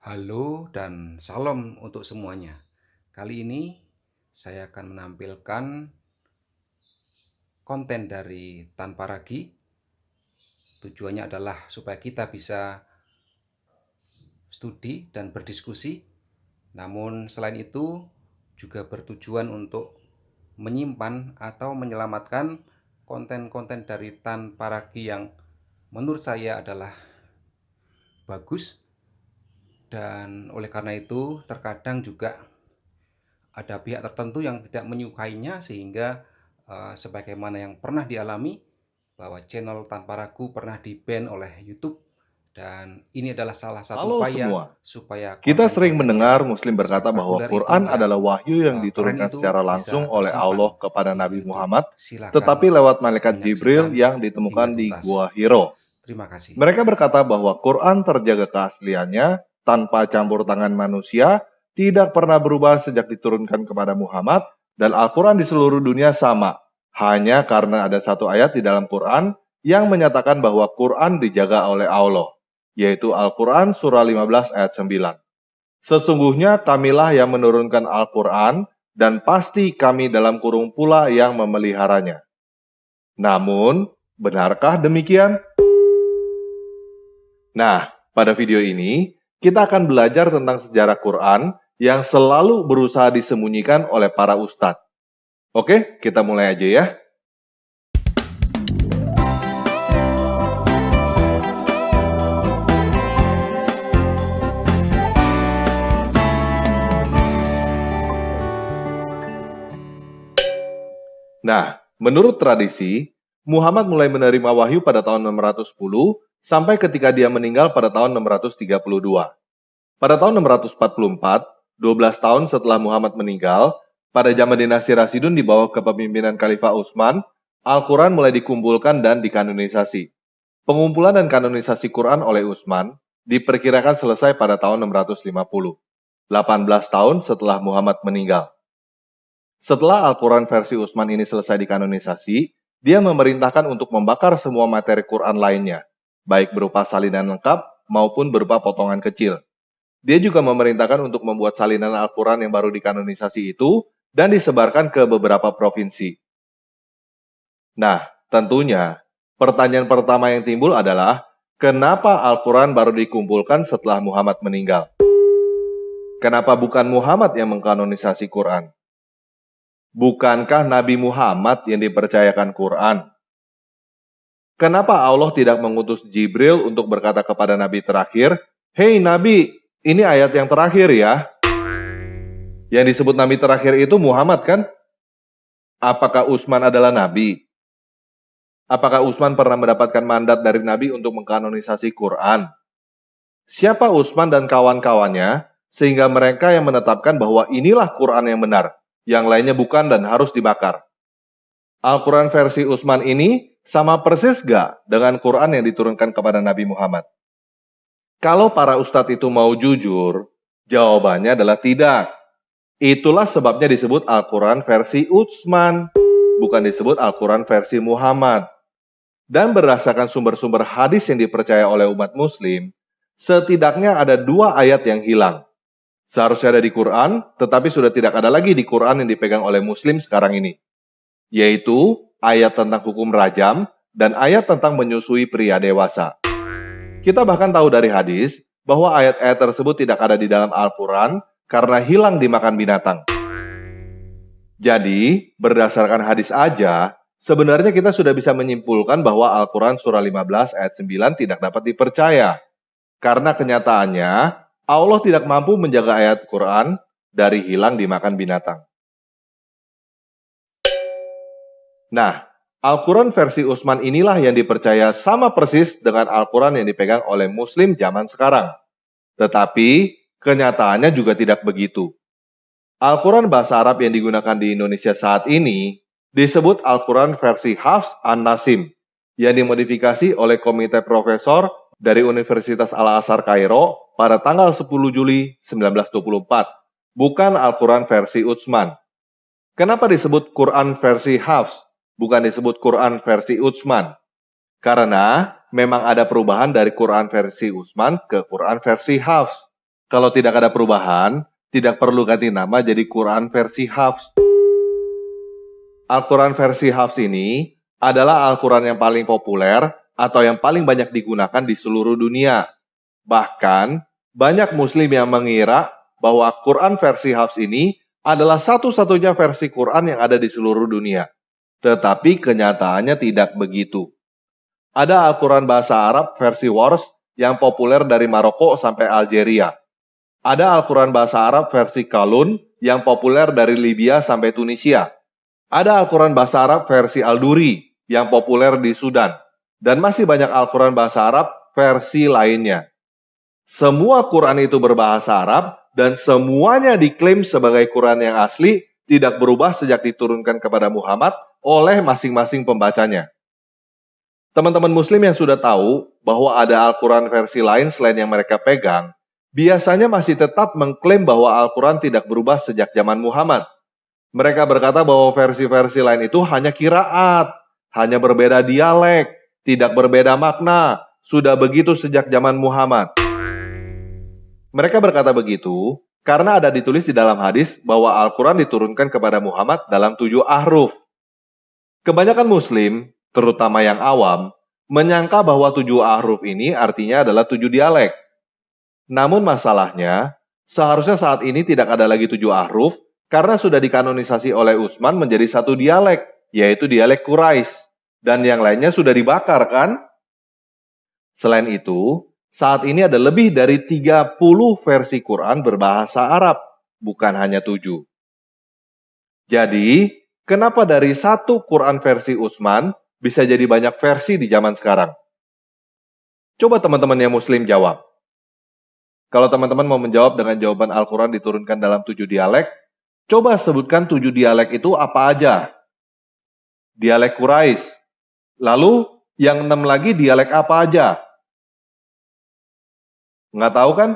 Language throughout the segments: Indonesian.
Halo dan salam untuk semuanya. Kali ini saya akan menampilkan konten dari Tanpa Ragi. Tujuannya adalah supaya kita bisa studi dan berdiskusi. Namun selain itu juga bertujuan untuk menyimpan atau menyelamatkan konten-konten dari Tanpa Ragi yang menurut saya adalah bagus, dan oleh karena itu terkadang juga ada pihak tertentu yang tidak menyukainya, sehingga sebagaimana yang pernah dialami bahwa channel Tanpa Ragu pernah di-ban oleh YouTube, dan ini adalah salah satu Halo upaya semua, supaya kita sering konten-konten mendengar yang Muslim berkata bahwa spektakuler Quran itu, adalah yang wahyu yang keren diturunkan itu, secara langsung bisa oleh Allah tersimpan kepada di Nabi YouTube. Muhammad, tetapi Silakan lewat malaikat Jibril menyaksikan yang hingga ditemukan di tuntas. Gua Hiro. Terima kasih. Mereka berkata bahwa Quran terjaga keasliannya tanpa campur tangan manusia, tidak pernah berubah sejak diturunkan kepada Muhammad, dan Al-Quran di seluruh dunia sama. Hanya karena ada satu ayat di dalam Quran yang menyatakan bahwa Quran dijaga oleh Allah, yaitu Al-Quran surah 15 ayat 9. Sesungguhnya kamilah yang menurunkan Al-Quran, dan pasti kami dalam kurung pula yang memeliharanya. Namun, benarkah demikian? Nah, pada video ini, kita akan belajar tentang sejarah Quran yang selalu berusaha disembunyikan oleh para ustadz. Oke, kita mulai aja ya. Nah, menurut tradisi, Muhammad mulai menerima wahyu pada tahun 610 sampai ketika dia meninggal pada tahun 632. Pada tahun 644, 12 tahun setelah Muhammad meninggal, pada zaman dinasti Rasidun di bawah kepemimpinan Khalifah Utsman, Al-Quran mulai dikumpulkan dan dikanonisasi. Pengumpulan dan kanonisasi Quran oleh Utsman diperkirakan selesai pada tahun 650, 18 tahun setelah Muhammad meninggal. Setelah Al-Quran versi Utsman ini selesai dikanonisasi, dia memerintahkan untuk membakar semua materi Quran lainnya, baik berupa salinan lengkap maupun berupa potongan kecil. Dia juga memerintahkan untuk membuat salinan Al-Quran yang baru dikanonisasi itu dan disebarkan ke beberapa provinsi. Nah, tentunya, pertanyaan pertama yang timbul adalah, kenapa Al-Quran baru dikumpulkan setelah Muhammad meninggal? Kenapa bukan Muhammad yang mengkanonisasi Quran? Bukankah Nabi Muhammad yang dipercayakan Quran? Kenapa Allah tidak mengutus Jibril untuk berkata kepada Nabi terakhir, "Hei Nabi, ini ayat yang terakhir ya." Yang disebut Nabi terakhir itu Muhammad kan? Apakah Utsman adalah Nabi? Apakah Utsman pernah mendapatkan mandat dari Nabi untuk mengkanonisasi Quran? Siapa Utsman dan kawan-kawannya sehingga mereka yang menetapkan bahwa inilah Quran yang benar, yang lainnya bukan dan harus dibakar? Al-Quran versi Utsman ini sama persis gak dengan Quran yang diturunkan kepada Nabi Muhammad? Kalau para ustadz itu mau jujur, jawabannya adalah tidak. Itulah sebabnya disebut Al-Quran versi Utsman, bukan disebut Al-Quran versi Muhammad. Dan berdasarkan sumber-sumber hadis yang dipercaya oleh umat muslim, setidaknya ada 2 ayat yang hilang. Seharusnya ada di Quran, tetapi sudah tidak ada lagi di Quran yang dipegang oleh muslim sekarang ini. Yaitu ayat tentang hukum rajam dan ayat tentang menyusui pria dewasa. Kita bahkan tahu dari hadis bahwa ayat-ayat tersebut tidak ada di dalam Al-Quran karena hilang dimakan binatang. Jadi, berdasarkan hadis aja, sebenarnya kita sudah bisa menyimpulkan bahwa Al-Quran surah 15 ayat 9 tidak dapat dipercaya. Karena kenyataannya, Allah tidak mampu menjaga ayat Quran dari hilang dimakan binatang. Nah, Al-Quran versi Utsman inilah yang dipercaya sama persis dengan Al-Quran yang dipegang oleh Muslim zaman sekarang. Tetapi, kenyataannya juga tidak begitu. Al-Quran bahasa Arab yang digunakan di Indonesia saat ini disebut Al-Quran versi Hafs An-Nasim yang dimodifikasi oleh komite profesor dari Universitas Al-Azhar Kairo pada tanggal 10 Juli 1924, bukan Al-Quran versi Utsman. Kenapa disebut Quran versi Hafs, bukan disebut Quran versi Utsman? Karena memang ada perubahan dari Quran versi Utsman ke Quran versi Hafs. Kalau tidak ada perubahan, tidak perlu ganti nama jadi Quran versi Hafs. Al-Quran versi Hafs ini adalah Al-Quran yang paling populer atau yang paling banyak digunakan di seluruh dunia. Bahkan, banyak muslim yang mengira bahwa Quran versi Hafs ini adalah satu-satunya versi Quran yang ada di seluruh dunia. Tetapi kenyataannya tidak begitu. Ada Al-Quran bahasa Arab versi Wars yang populer dari Maroko sampai Algeria. Ada Al-Quran bahasa Arab versi Kalun yang populer dari Libya sampai Tunisia. Ada Al-Quran bahasa Arab versi Al-Duri yang populer di Sudan. Dan masih banyak Al-Quran bahasa Arab versi lainnya. Semua Quran itu berbahasa Arab dan semuanya diklaim sebagai Quran yang asli, tidak berubah sejak diturunkan kepada Muhammad oleh masing-masing pembacanya. Teman-teman muslim yang sudah tahu bahwa ada Al-Quran versi lain selain yang mereka pegang, biasanya masih tetap mengklaim bahwa Al-Quran tidak berubah sejak zaman Muhammad. Mereka berkata bahwa versi-versi lain itu hanya qiraat, hanya berbeda dialek, tidak berbeda makna, sudah begitu sejak zaman Muhammad. Mereka berkata begitu karena ada ditulis di dalam hadis bahwa Al-Quran diturunkan kepada Muhammad dalam 7 ahruf. Kebanyakan muslim, terutama yang awam, menyangka bahwa 7 ahruf ini artinya adalah 7 dialek. Namun masalahnya, seharusnya saat ini tidak ada lagi 7 ahruf, karena sudah dikanonisasi oleh Utsman menjadi 1 dialek, yaitu dialek Quraisy, dan yang lainnya sudah dibakar kan? Selain itu, saat ini ada lebih dari 30 versi Quran berbahasa Arab, bukan hanya 7. Jadi, kenapa dari 1 Quran versi Utsman bisa jadi banyak versi di zaman sekarang? Coba teman-teman yang muslim jawab. Kalau teman-teman mau menjawab dengan jawaban Al-Quran diturunkan dalam 7 dialek, coba sebutkan 7 dialek itu apa aja? Dialek Quraisy. Lalu, yang 6 lagi dialek apa aja? Nggak tahu kan?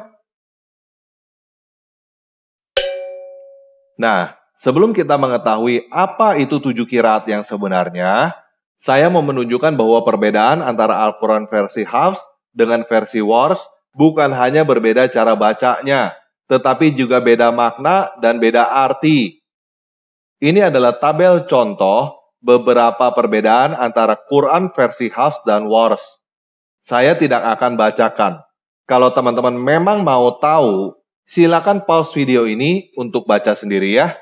Nah, sebelum kita mengetahui apa itu 7 qiraat yang sebenarnya, saya mau menunjukkan bahwa perbedaan antara Al-Quran versi Hafs dengan versi Wars bukan hanya berbeda cara bacanya, tetapi juga beda makna dan beda arti. Ini adalah tabel contoh beberapa perbedaan antara Quran versi Hafs dan Wars. Saya tidak akan bacakan. Kalau teman-teman memang mau tahu, silakan pause video ini untuk baca sendiri ya.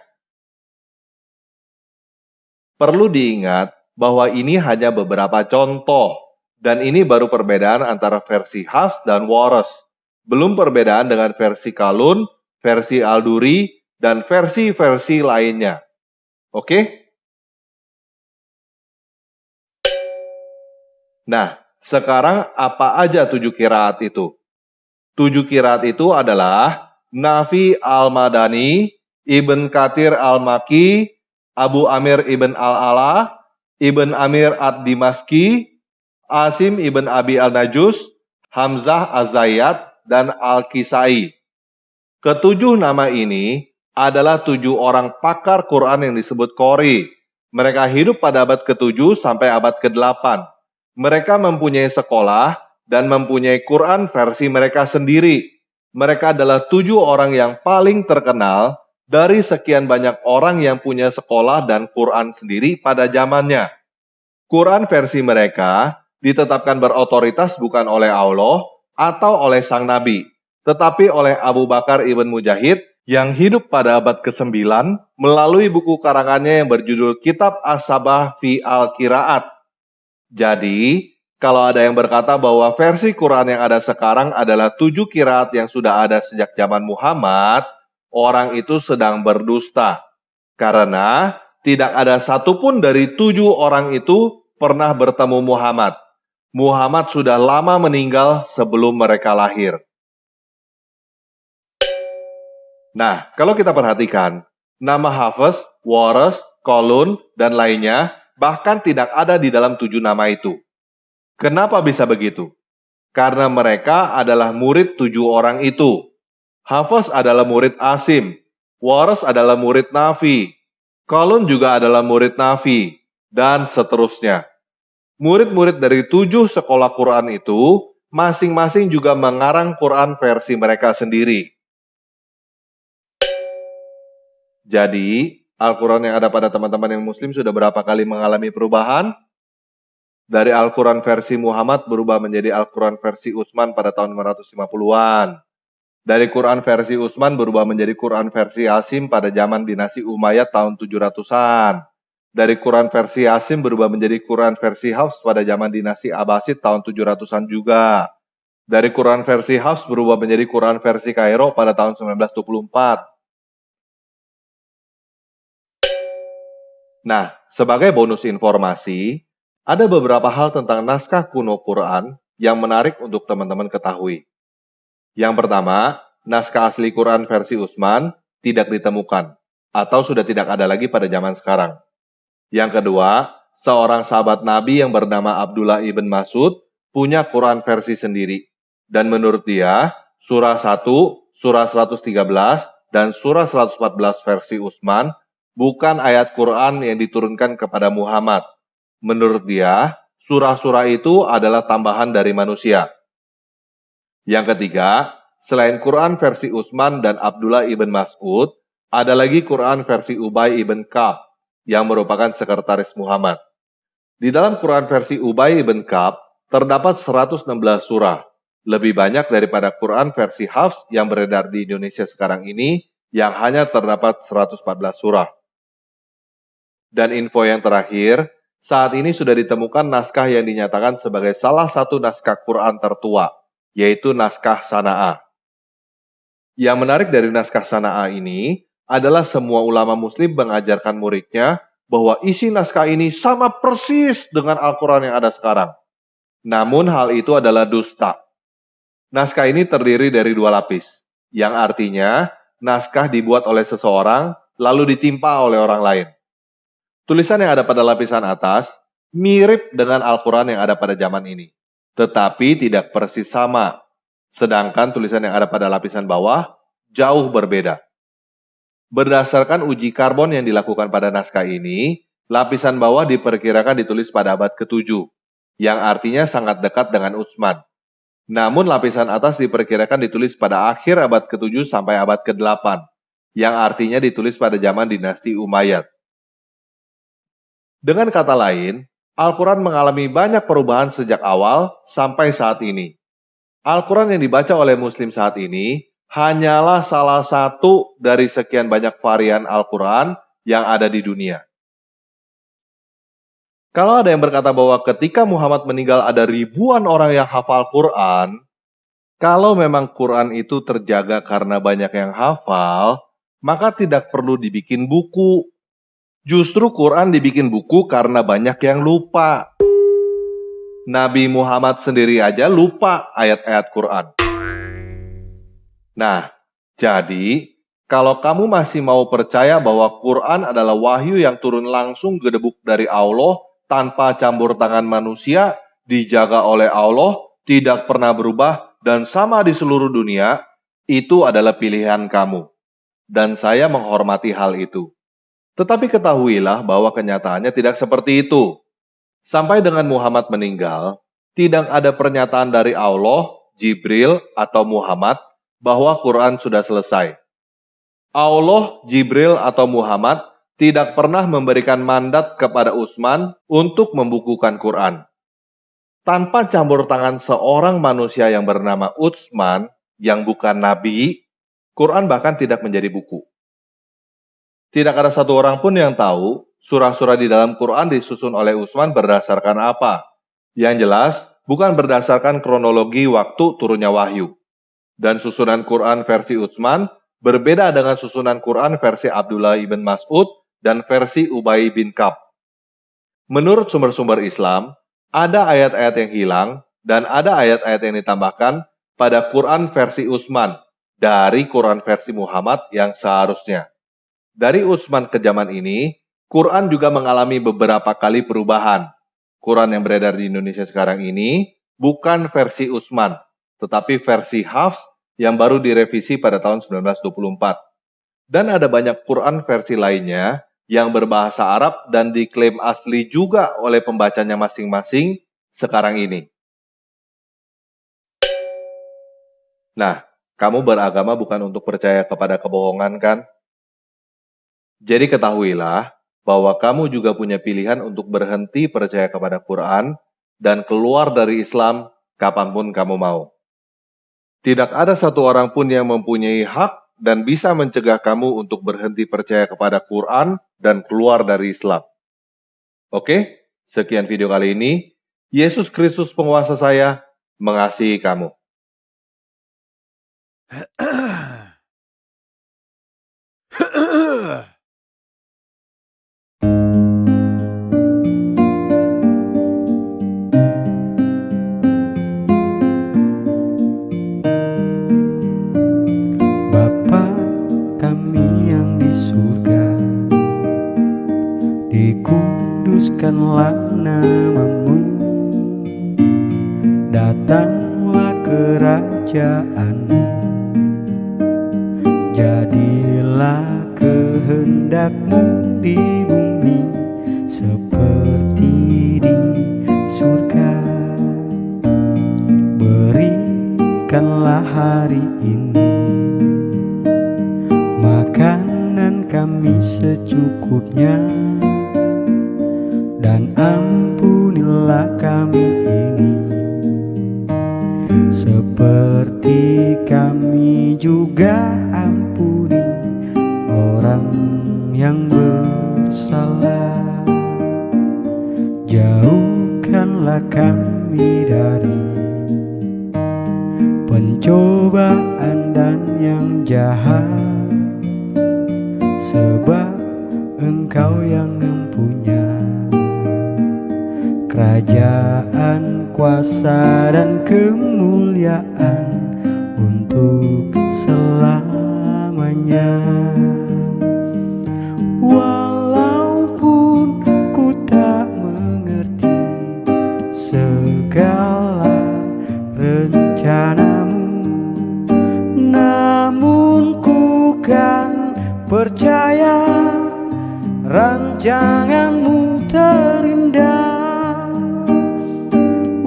Perlu diingat bahwa ini hanya beberapa contoh, dan ini baru perbedaan antara versi Hafs dan Wars. Belum perbedaan dengan versi Kalun, versi Al-Duri, dan versi-versi lainnya. Oke? Nah, sekarang apa aja 7 qiraat itu? 7 qiraat itu adalah Nafi al-Madani, Ibn Katsir al-Makki, Abu Amir ibn al-Ala, Ibn Amir ad-Dimaski, Asim ibn Abi al-Najus, Hamzah az-Zayyad, dan Al-Kisai. Ketujuh nama ini adalah 7 orang pakar Quran yang disebut Qori. Mereka hidup pada abad ke-7 sampai abad ke-8. Mereka mempunyai sekolah dan mempunyai Quran versi mereka sendiri. Mereka adalah 7 orang yang paling terkenal dari sekian banyak orang yang punya sekolah dan Quran sendiri pada zamannya. Quran versi mereka ditetapkan berotoritas bukan oleh Allah atau oleh sang Nabi, tetapi oleh Abu Bakar ibn Mujahid yang hidup pada abad ke-9 melalui buku karangannya yang berjudul Kitab As-Sabah fi Al-Qiraat. Jadi, kalau ada yang berkata bahwa versi Quran yang ada sekarang adalah 7 qiraat yang sudah ada sejak zaman Muhammad, orang itu sedang berdusta. Karena tidak ada satupun dari 7 orang itu pernah bertemu Muhammad. Muhammad sudah lama meninggal sebelum mereka lahir. Nah, kalau kita perhatikan, nama Hafs, Wars, Qalun, dan lainnya bahkan tidak ada di dalam 7 nama itu. Kenapa bisa begitu? Karena mereka adalah murid 7 orang itu. Hafs adalah murid Asim, Wars adalah murid Nafi, Qalun juga adalah murid Nafi, dan seterusnya. Murid-murid dari 7 sekolah Quran itu masing-masing juga mengarang Quran versi mereka sendiri. Jadi, Al-Quran yang ada pada teman-teman yang Muslim sudah berapa kali mengalami perubahan? Dari Al-Quran versi Muhammad berubah menjadi Al-Quran versi Utsman pada tahun 550-an. Dari Quran versi Utsman berubah menjadi Quran versi Asim pada zaman dinasti Umayyad tahun 700-an. Dari Quran versi Asim berubah menjadi Quran versi Hafs pada zaman dinasti Abbasid tahun 700-an juga. Dari Quran versi Hafs berubah menjadi Quran versi Kairo pada tahun 1924. Nah, sebagai bonus informasi, ada beberapa hal tentang naskah kuno Quran yang menarik untuk teman-teman ketahui. Yang pertama, naskah asli Quran versi Utsman tidak ditemukan atau sudah tidak ada lagi pada zaman sekarang. Yang kedua, seorang sahabat Nabi yang bernama Abdullah ibn Mas'ud punya Quran versi sendiri. Dan menurut dia, surah 1, surah 113, dan surah 114 versi Utsman bukan ayat Quran yang diturunkan kepada Muhammad. Menurut dia, surah-surah itu adalah tambahan dari manusia. Yang ketiga, selain Quran versi Utsman dan Abdullah ibn Mas'ud, ada lagi Quran versi Ubay ibn Ka'ab yang merupakan sekretaris Muhammad. Di dalam Quran versi Ubay ibn Ka'ab terdapat 116 surah, lebih banyak daripada Quran versi Hafs yang beredar di Indonesia sekarang ini yang hanya terdapat 114 surah. Dan info yang terakhir, saat ini sudah ditemukan naskah yang dinyatakan sebagai salah satu naskah Quran tertua, yaitu naskah Sana'ah. Yang menarik dari naskah Sana'ah ini adalah semua ulama muslim mengajarkan muridnya bahwa isi naskah ini sama persis dengan Al-Quran yang ada sekarang. Namun hal itu adalah dusta. Naskah ini terdiri dari 2 lapis, yang artinya naskah dibuat oleh seseorang lalu ditimpa oleh orang lain. Tulisan yang ada pada lapisan atas mirip dengan Al-Quran yang ada pada zaman ini, tetapi tidak persis sama. Sedangkan tulisan yang ada pada lapisan bawah jauh berbeda. Berdasarkan uji karbon yang dilakukan pada naskah ini, lapisan bawah diperkirakan ditulis pada abad ke-7, yang artinya sangat dekat dengan Utsman. Namun lapisan atas diperkirakan ditulis pada akhir abad ke-7 sampai abad ke-8, yang artinya ditulis pada zaman dinasti Umayyad. Dengan kata lain, Al-Quran mengalami banyak perubahan sejak awal sampai saat ini. Al-Quran yang dibaca oleh Muslim saat ini hanyalah salah satu dari sekian banyak varian Al-Quran yang ada di dunia. Kalau ada yang berkata bahwa ketika Muhammad meninggal ada ribuan orang yang hafal Quran, kalau memang Quran itu terjaga karena banyak yang hafal, maka tidak perlu dibikin buku. Justru Quran dibikin buku karena banyak yang lupa. Nabi Muhammad sendiri aja lupa ayat-ayat Quran. Nah, jadi kalau kamu masih mau percaya bahwa Quran adalah wahyu yang turun langsung gedebuk dari Allah tanpa campur tangan manusia, dijaga oleh Allah, tidak pernah berubah, dan sama di seluruh dunia, itu adalah pilihan kamu. Dan saya menghormati hal itu. Tetapi ketahuilah bahwa kenyataannya tidak seperti itu. Sampai dengan Muhammad meninggal, tidak ada pernyataan dari Allah, Jibril, atau Muhammad bahwa Quran sudah selesai. Allah, Jibril, atau Muhammad tidak pernah memberikan mandat kepada Utsman untuk membukukan Quran. Tanpa campur tangan seorang manusia yang bernama Utsman, yang bukan nabi, Quran bahkan tidak menjadi buku. Tidak ada satu orang pun yang tahu surah-surah di dalam Quran disusun oleh Utsman berdasarkan apa. Yang jelas, bukan berdasarkan kronologi waktu turunnya wahyu. Dan susunan Quran versi Utsman berbeda dengan susunan Quran versi Abdullah ibn Mas'ud dan versi Ubay bin Ka'ab. Menurut sumber-sumber Islam, ada ayat-ayat yang hilang dan ada ayat-ayat yang ditambahkan pada Quran versi Utsman dari Quran versi Muhammad yang seharusnya. Dari Utsman ke zaman ini, Quran juga mengalami beberapa kali perubahan. Quran yang beredar di Indonesia sekarang ini bukan versi Utsman, tetapi versi Hafs yang baru direvisi pada tahun 1924. Dan ada banyak Quran versi lainnya yang berbahasa Arab dan diklaim asli juga oleh pembacanya masing-masing sekarang ini. Nah, kamu beragama bukan untuk percaya kepada kebohongan kan? Jadi ketahuilah bahwa kamu juga punya pilihan untuk berhenti percaya kepada Quran dan keluar dari Islam kapanpun kamu mau. Tidak ada satu orang pun yang mempunyai hak dan bisa mencegah kamu untuk berhenti percaya kepada Quran dan keluar dari Islam. Oke, sekian video kali ini. Yesus Kristus penguasa saya mengasihi kamu. Bapa kami yang di surga, dikuduskanlah namamu, datanglah kerajaanmu, jadilah kehendakmu di bumi seperti di surga. Berikanlah hari ini makanan kami secukupnya, dan ampunilah kami ini seperti kami juga ampuni orang yang bersalah. Jauhkanlah kami dari pencobaan dan yang jahat, sebab Engkau yang mempunyai kerajaan, kuasa, dan kemuliaan untuk selamanya. Walaupun ku tak mengerti segala rencanamu, namun ku kan percaya rancanganmu terindah.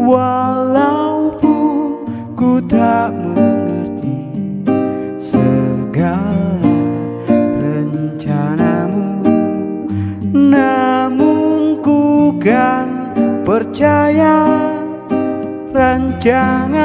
Walaupun ku tak mengerti segala rencanamu, namun ku kan percaya rancangan